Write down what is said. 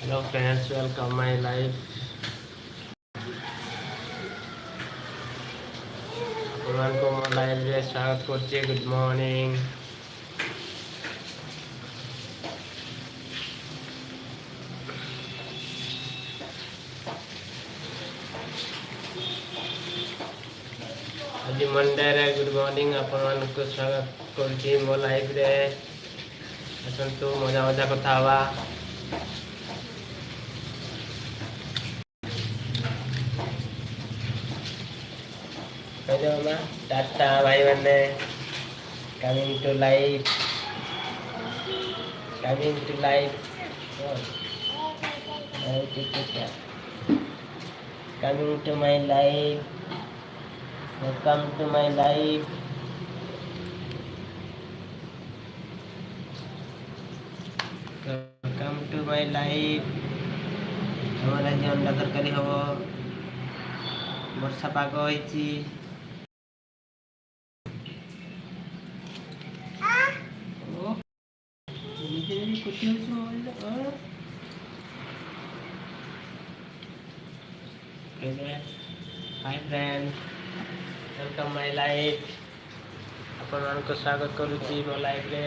Hello friends, welcome my life. ଆପଣମାନଙ୍କୁ ମୋ ଲାଇଭରେ ସ୍ୱାଗତ କରୁଛି। Good morning. ଆଜି ମଣ୍ଡେରେ ଗୁଡ୍ ମର୍ଣ୍ଣିଂ ଆପଣମାନଙ୍କୁ ସ୍ୱାଗତ କରୁଛି ମୋ ଲାଇଭରେ। ଆସନ୍ତୁ ମଜା ମଜା କଥା ହବା। କହିଦେବ ମା ଟାଟା ଭାଇମାନେ। Coming to life. Coming to life. Coming to my life. Welcome to my life. Welcome to my life. ଆମର ଆଜି ଅଣ୍ଡା ତରକାରୀ ହବ। ବର୍ଷା ପାଗ ହେଇଛି। Hi friend, welcome my life. ଆପଣମାନଙ୍କୁ ସ୍ୱାଗତ କରୁଛି ମୋ ଲାଇଫରେ।